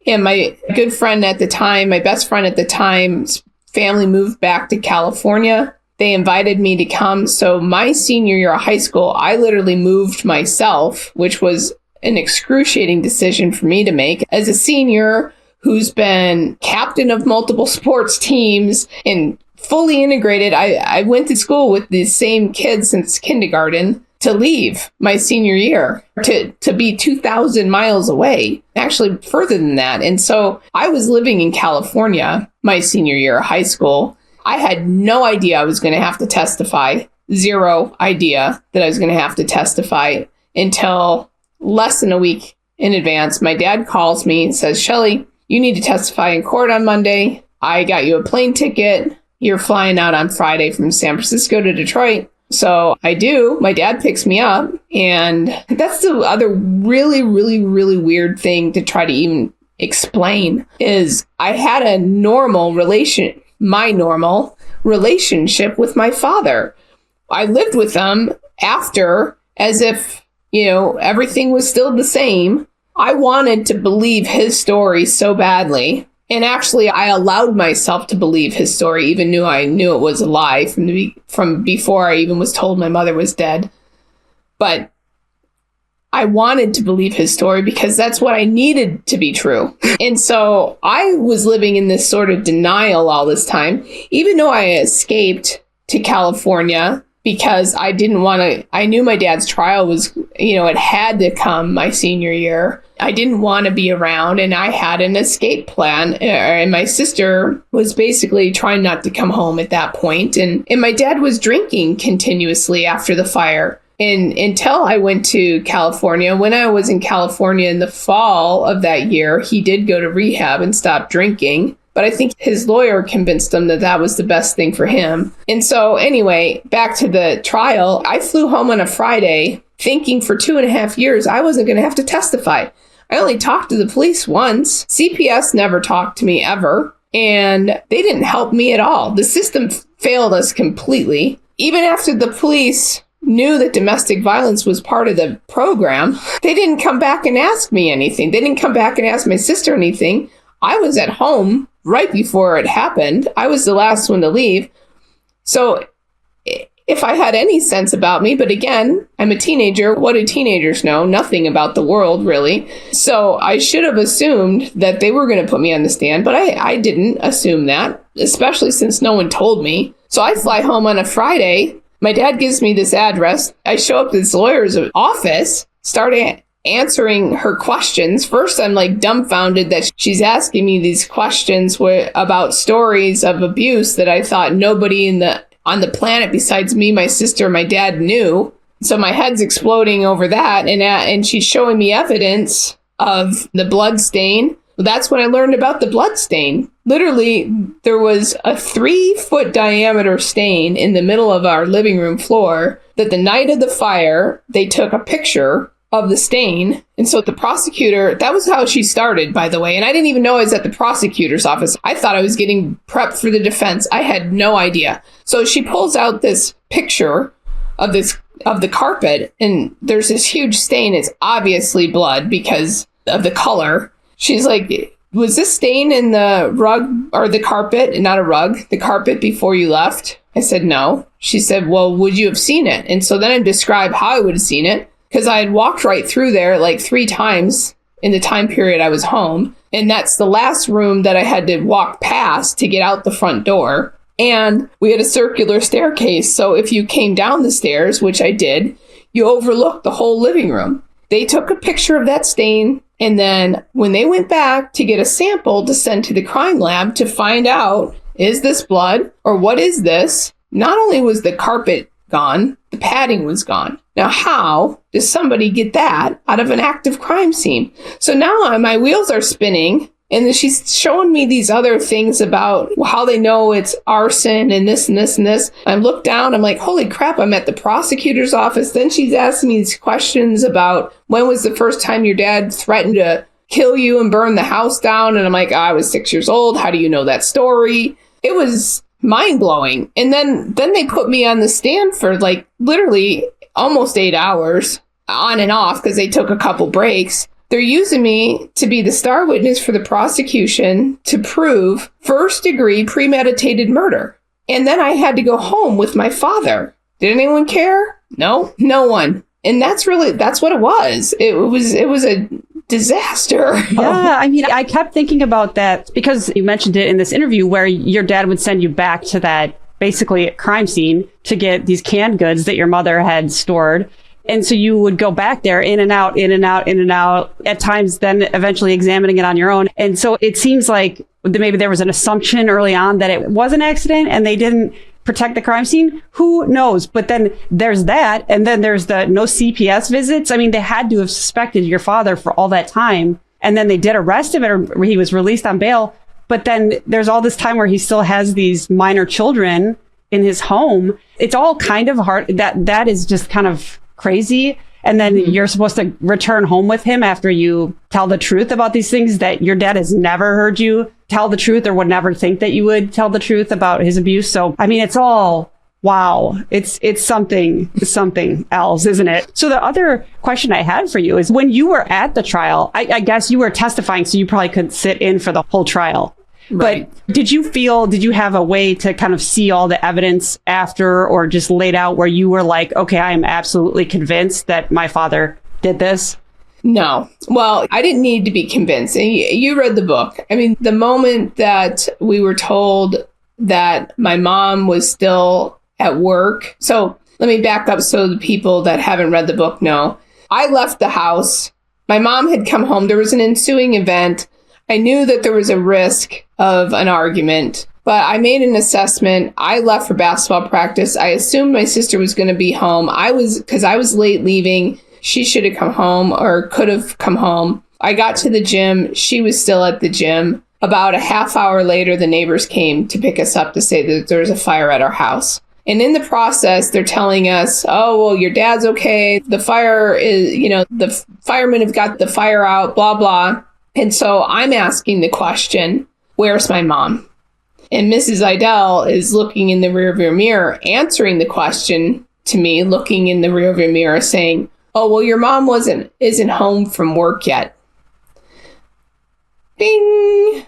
And my good friend at the time, my best friend at the time's family moved back to California. They invited me to come. So my senior year of high school, I literally moved myself, which was an excruciating decision for me to make. As a senior who's been captain of multiple sports teams and fully integrated, I went to school with the same kids since kindergarten, to leave my senior year, to be 2,000 miles away, actually further than that. And so I was living in California my senior year of high school. I had no idea I was going to have to testify, zero idea that I was going to have to testify until less than a week in advance. My dad calls me and says, "Shelly, you need to testify in court on Monday. I got you a plane ticket. You're flying out on Friday from San Francisco to Detroit. So I do. My dad picks me up. And that's the other really, really, really weird thing to try to even explain is I had a normal relationship with my father. I lived with them after as if, everything was still the same. I wanted to believe his story so badly. And actually, I allowed myself to believe his story, even though I knew it was a lie from before I even was told my mother was dead. But I wanted to believe his story because that's what I needed to be true. And so I was living in this sort of denial all this time, even though I escaped to California because I didn't want to. I knew my dad's trial was, it had to come my senior year. I didn't want to be around, and I had an escape plan. And my sister was basically trying not to come home at that point. And my dad was drinking continuously after the fire. And until I went to California, when I was in California in the fall of that year, he did go to rehab and stop drinking. But I think his lawyer convinced him that that was the best thing for him. And so anyway, back to the trial, I flew home on a Friday thinking for 2.5 years I wasn't going to have to testify. I only talked to the police once. CPS never talked to me ever. And they didn't help me at all. The system failed us completely. Even after the police knew that domestic violence was part of the program, they didn't come back and ask me anything. They didn't come back and ask my sister anything. I was at home right before it happened. I was the last one to leave. So if I had any sense about me, but again, I'm a teenager. What do teenagers know? Nothing about the world, really. So I should have assumed that they were going to put me on the stand, but I didn't assume that, especially since no one told me. So I fly home on a Friday. My dad gives me this address. I show up to this lawyer's office, started answering her questions. First, I'm like dumbfounded that she's asking me these questions about stories of abuse that I thought nobody on the planet besides me, my sister, my dad knew. So my head's exploding over that. And she's showing me evidence of the blood stain. That's when I learned about the blood stain. Literally, there was a 3-foot diameter stain in the middle of our living room floor that the night of the fire, they took a picture of the stain. And so the prosecutor, that was how she started, by the way. And I didn't even know I was at the prosecutor's office. I thought I was getting prepped for the defense. I had no idea. So she pulls out this picture of the carpet, and there's this huge stain. It's obviously blood because of the color. She's like, was this stain in the rug or the carpet? Not a rug, the carpet before you left? I said, no. She said, well, would you have seen it? And so then I described how I would have seen it. Because I had walked right through there like 3 times in the time period I was home. And that's the last room that I had to walk past to get out the front door. And we had a circular staircase. So if you came down the stairs, which I did, you overlooked the whole living room. They took a picture of that stain. And then when they went back to get a sample to send to the crime lab to find out, is this blood or what is this? Not only was the carpet gone, the padding was gone. Now, how does somebody get that out of an active crime scene? So now my wheels are spinning, and then she's showing me these other things about how they know it's arson and this and this and this. I look down, I'm like, holy crap, I'm at the prosecutor's office. Then she's asking me these questions about when was the first time your dad threatened to kill you and burn the house down? And I'm like, I was 6 years old. How do you know that story? It was mind-blowing. And then they put me on the stand for like literally almost 8 hours on and off because they took a couple breaks. They're using me to be the star witness for the prosecution to prove first-degree premeditated murder. And then I had to go home with my father. Did anyone care? No one. And that's what it was. It was a disaster. Yeah, I mean, I kept thinking about that because you mentioned it in this interview where your dad would send you back to that basically crime scene to get these canned goods that your mother had stored. And so you would go back there in and out, in and out, in and out, at times then eventually examining it on your own. And so it seems like maybe there was an assumption early on that it was an accident and they didn't protect the crime scene. Who knows? But then there's that. And then there's the no CPS visits. I mean, they had to have suspected your father for all that time. And then they did arrest him or he was released on bail. But then there's all this time where he still has these minor children in his home. It's all kind of hard. That is just kind of crazy. And then you're supposed to return home with him after you tell the truth about these things that your dad has never heard you tell the truth or would never think that you would tell the truth about his abuse. So, I mean, it's all, wow. It's something else, isn't it? So the other question I had for you is when you were at the trial, I guess you were testifying, so you probably couldn't sit in for the whole trial. Right. But did you have a way to kind of see all the evidence after or just laid out where you were like, okay, I am absolutely convinced that my father did this? No. Well, I didn't need to be convinced. And you read the book. I mean, the moment that we were told that my mom was still at work. So let me back up so the people that haven't read the book know. I left the house. My mom had come home. There was an ensuing event. I knew that there was a risk of an argument, but I made an assessment. I left for basketball practice. I assumed my sister was going to be home. Because I was late leaving. She should have come home or could have come home. I got to the gym. She was still at the gym. About a half hour later, the neighbors came to pick us up to say that there was a fire at our house. And in the process, they're telling us, oh, well, your dad's okay. The fire is, the firemen have got the fire out, blah, blah. And so I'm asking the question, where's my mom? And Mrs. Idell is looking in the rearview mirror, answering the question to me, looking in the rearview mirror, saying, oh, well, your mom isn't home from work yet. Bing!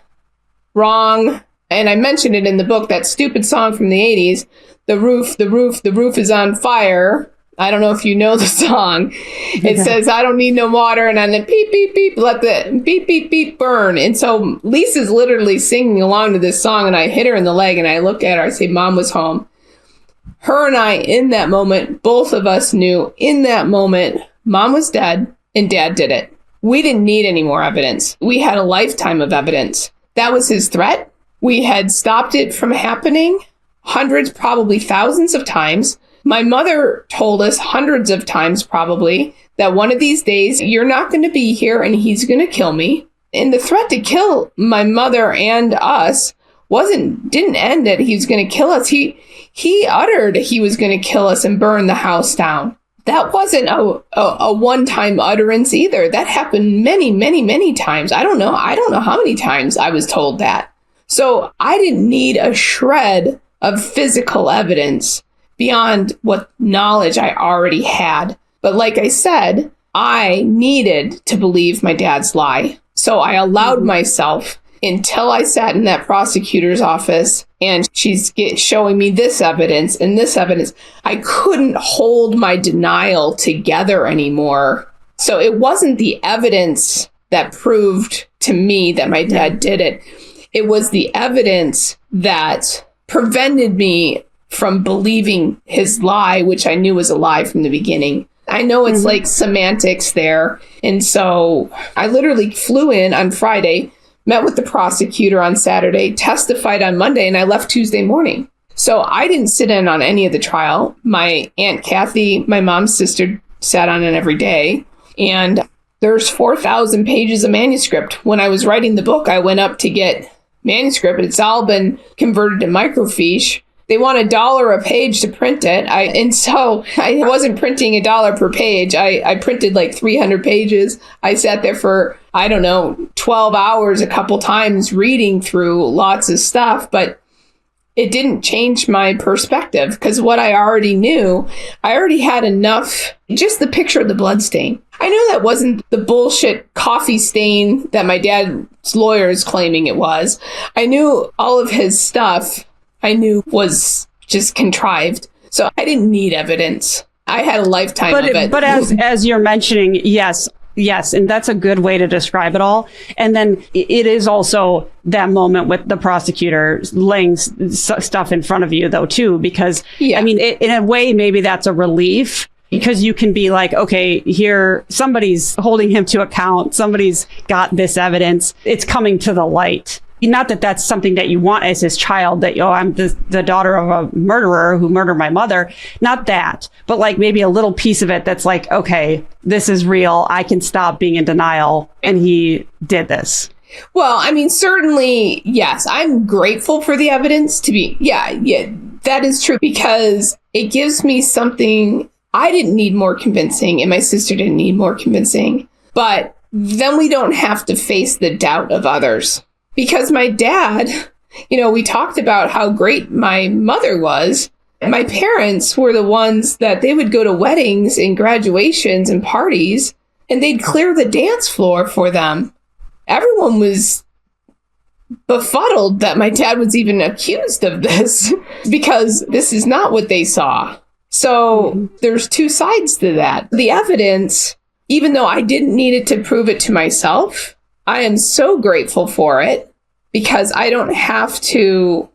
Wrong. And I mentioned it in the book, that stupid song from the 80s, the roof is on fire. I don't know if you know the song. It says, I don't need no water. And then beep, beep, beep, let the beep, beep, beep burn. And so Lisa's literally singing along to this song. And I hit her in the leg and I looked at her. I said, Mom was home. Her and I, in that moment, both of us knew in that moment, Mom was dead and Dad did it. We didn't need any more evidence. We had a lifetime of evidence. That was his threat. We had stopped it from happening hundreds, probably thousands of times. My mother told us hundreds of times probably that one of these days you're not going to be here and he's going to kill me. And the threat to kill my mother and us didn't end at he was going to kill us. He uttered he was going to kill us and burn the house down. That wasn't a one-time utterance either. That happened many, many, many times. I don't know how many times I was told that. So I didn't need a shred of physical evidence beyond what knowledge I already had. But like I said, I needed to believe my dad's lie. So I allowed myself until I sat in that prosecutor's office and she's showing me this evidence and this evidence. I couldn't hold my denial together anymore. So it wasn't the evidence that proved to me that my dad did it. It was the evidence that prevented me from believing his lie, which I knew was a lie from the beginning. I know it's like semantics there. And so I literally flew in on Friday, met with the prosecutor on Saturday, testified on Monday, and I left Tuesday morning. So I didn't sit in on any of the trial. My Aunt Kathy, my mom's sister, sat on it every day. And there's 4,000 pages of manuscript. When I was writing the book, I went up to get manuscript. It's all been converted to microfiche. They want $1 a page to print it. And so I wasn't printing $1 per page. I printed like 300 pages. I sat there for, 12 hours a couple times reading through lots of stuff, but it didn't change my perspective because what I already knew, I already had enough, just the picture of the blood stain. I knew that wasn't the bullshit coffee stain that my dad's lawyer is claiming it was. I knew all of his stuff I knew was just contrived. So I didn't need evidence. I had a lifetime of it. But as you're mentioning, yes. And that's a good way to describe it all. And then it is also that moment with the prosecutor laying stuff in front of you, though, too, because, I mean, in a way, maybe that's a relief because you can be like, okay, here, somebody's holding him to account. Somebody's got this evidence. It's coming to the light. Not that that's something that you want as his child, that, I'm the daughter of a murderer who murdered my mother. Not that, but like maybe a little piece of it that's like, okay, this is real. I can stop being in denial. And he did this. Well, I mean, certainly, yes, I'm grateful for the evidence to be, yeah, that is true, because it gives me something. I didn't need more convincing, and my sister didn't need more convincing. But then we don't have to face the doubt of others. Because my dad, we talked about how great my mother was. My parents were the ones that they would go to weddings and graduations and parties, and they'd clear the dance floor for them. Everyone was befuddled that my dad was even accused of this because this is not what they saw. So there's two sides to that. The evidence, even though I didn't need it to prove it to myself, I am so grateful for it because I don't have to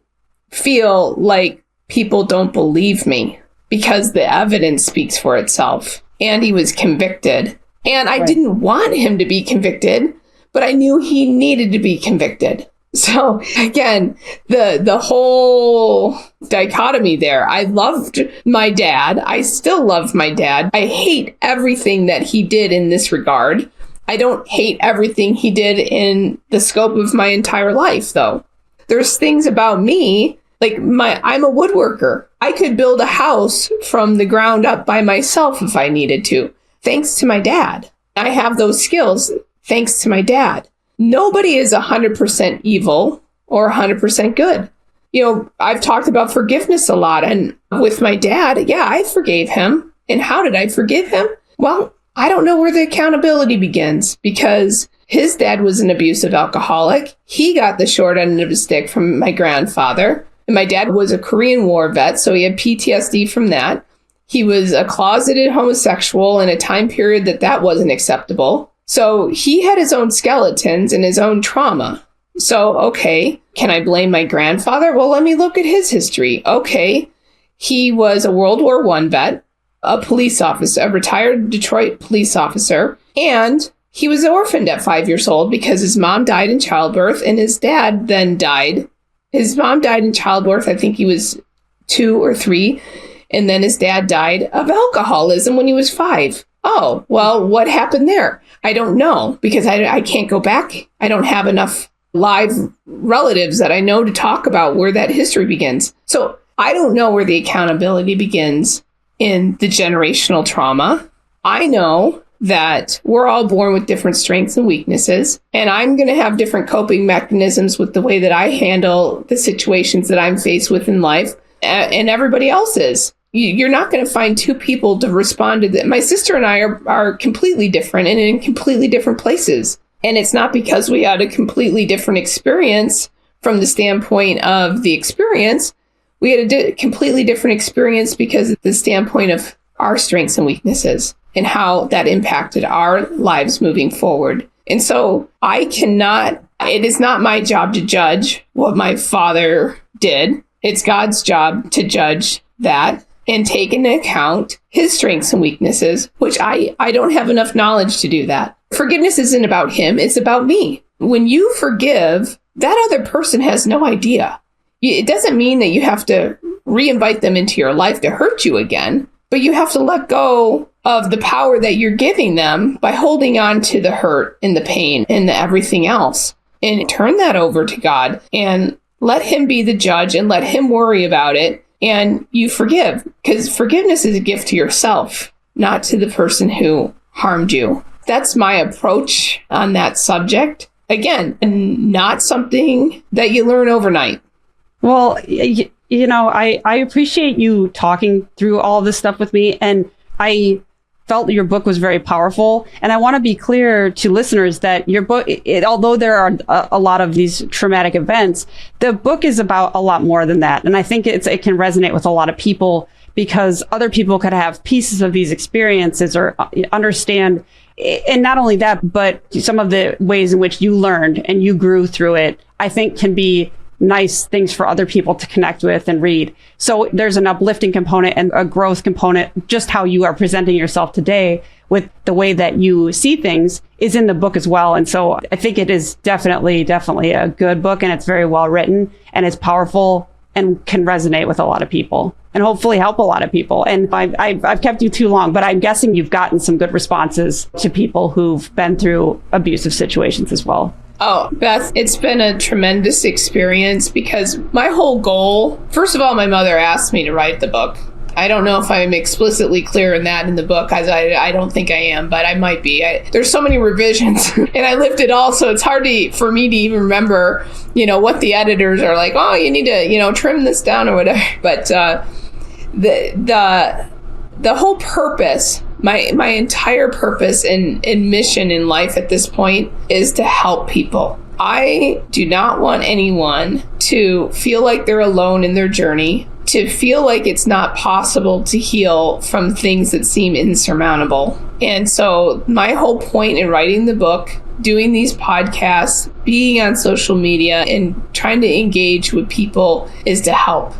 feel like people don't believe me because the evidence speaks for itself. And he was convicted. And I didn't want him to be convicted, but I knew he needed to be convicted. So again, the whole dichotomy there. I loved my dad. I still love my dad. I hate everything that he did in this regard. I don't hate everything he did in the scope of my entire life, though. There's things about me, like I'm a woodworker. I could build a house from the ground up by myself if I needed to, thanks to my dad. I have those skills thanks to my dad. Nobody is 100% evil or 100% good. I've talked about forgiveness a lot. And with my dad, yeah, I forgave him. And how did I forgive him? Well, I don't know where the accountability begins because his dad was an abusive alcoholic. He got the short end of the stick from my grandfather. And my dad was a Korean War vet, so he had PTSD from that. He was a closeted homosexual in a time period that wasn't acceptable. So he had his own skeletons and his own trauma. So, okay, can I blame my grandfather? Well, let me look at his history. Okay, he was a World War I vet, a police officer, a retired Detroit police officer, and he was orphaned at 5 years old because his mom died in childbirth and his dad then died. His mom died in childbirth, I think he was 2 or 3, and then his dad died of alcoholism when he was 5. Oh, well, what happened there? I don't know because I can't go back. I don't have enough live relatives that I know to talk about where that history begins. So I don't know where the accountability begins in the generational trauma. I know that we're all born with different strengths and weaknesses, and I'm going to have different coping mechanisms with the way that I handle the situations that I'm faced with in life, and everybody else is. You're not going to find two people to respond to that. My sister and I are completely different and in completely different places. And it's not because we had a completely different experience from the standpoint of the experience. We had a completely different experience because of the standpoint of our strengths and weaknesses and how that impacted our lives moving forward. And so it is not my job to judge what my father did. It's God's job to judge that and take into account his strengths and weaknesses, which I don't have enough knowledge to do that. Forgiveness isn't about him, it's about me. When you forgive, that other person has no idea. It doesn't mean that you have to re-invite them into your life to hurt you again, but you have to let go of the power that you're giving them by holding on to the hurt and the pain and the everything else. And turn that over to God and let him be the judge and let him worry about it. And you forgive, because forgiveness is a gift to yourself, not to the person who harmed you. That's my approach on that subject. Again, not something that you learn overnight. Well, I appreciate you talking through all of this stuff with me. And I felt your book was very powerful. And I want to be clear to listeners that your book, although there are a lot of these traumatic events, the book is about a lot more than that. And I think it can resonate with a lot of people because other people could have pieces of these experiences or understand. And not only that, but some of the ways in which you learned and you grew through it, I think can be nice things for other people to connect with and read. So there's an uplifting component and a growth component. Just how you are presenting yourself today with the way that you see things is in the book as well. And so I think it is definitely a good book, and it's very well written and it's powerful and can resonate with a lot of people and hopefully help a lot of people. And I've kept you too long, but I'm guessing you've gotten some good responses to people who've been through abusive situations as well. Oh, Beth, it's been a tremendous experience because my whole goal, first of all, my mother asked me to write the book. I don't know if I'm explicitly clear in that in the book, as I don't think I am, but I might be. There's so many revisions, and I lived it all, so it's hard for me to even remember, what the editors are like. Oh, you need to, trim this down or whatever. But the whole purpose, my entire purpose and mission in life at this point is to help people. I do not want anyone to feel like they're alone in their journey, to feel like it's not possible to heal from things that seem insurmountable. And so my whole point in writing the book, doing these podcasts, being on social media, and trying to engage with people is to help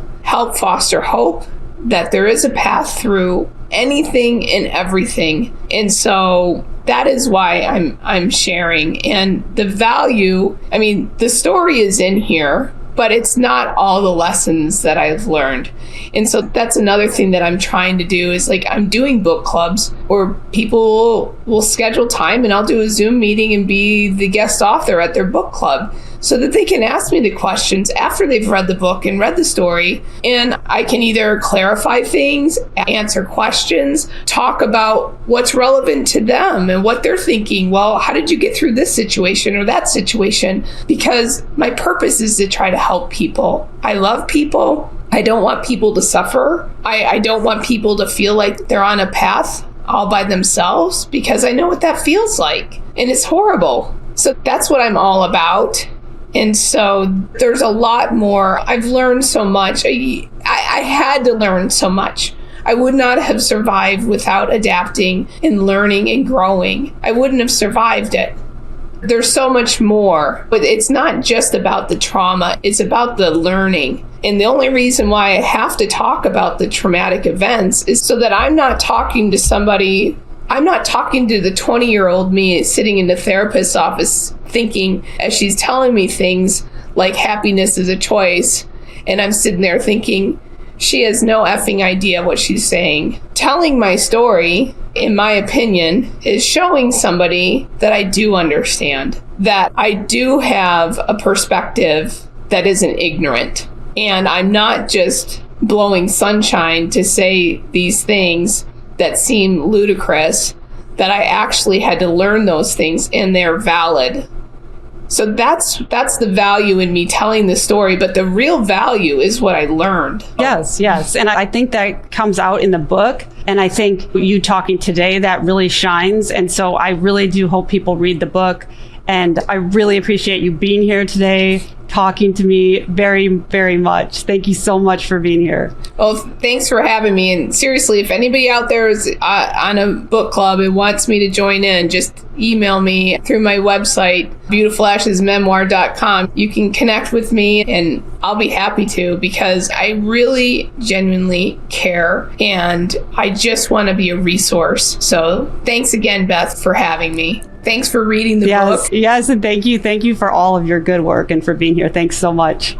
foster hope that there is a path through anything and everything. And so that is why I'm sharing. And the value, the story is in here, but it's not all the lessons that I've learned. And so that's another thing that I'm trying to do is I'm doing book clubs where people will schedule time and I'll do a Zoom meeting and be the guest author at their book club so that they can ask me the questions after they've read the book and read the story. And I can either clarify things, answer questions, talk about what's relevant to them and what they're thinking. Well, how did you get through this situation or that situation? Because my purpose is to try to help people. I love people. I don't want people to suffer. I don't want people to feel like they're on a path all by themselves because I know what that feels like. And it's horrible. So that's what I'm all about. And so there's a lot more. I've learned so much. I had to learn so much. I would not have survived without adapting and learning and growing. I wouldn't have survived it. There's so much more, but it's not just about the trauma. It's about the learning. And the only reason why I have to talk about the traumatic events is so that I'm not talking to somebody. I'm not talking to the 20-year-old me sitting in the therapist's office thinking, as she's telling me things like happiness is a choice, and I'm sitting there thinking, she has no effing idea what she's saying. Telling my story, in my opinion, is showing somebody that I do understand, that I do have a perspective that isn't ignorant. And I'm not just blowing sunshine to say these things that seem ludicrous, that I actually had to learn those things and they're valid. So that's the value in me telling the story, but the real value is what I learned. Yes. And I think that comes out in the book. And I think you talking today, that really shines. And so I really do hope people read the book. And I really appreciate you being here today, talking to me very, very much. Thank you so much for being here. Well, thanks for having me. And seriously, if anybody out there is on a book club and wants me to join in, just email me through my website, beautifulashesmemoir.com. You can connect with me and I'll be happy to, because I really genuinely care and I just want to be a resource. So thanks again, Beth, for having me. Thanks for reading the book. Yes, and thank you. Thank you for all of your good work and for being here. Thanks so much.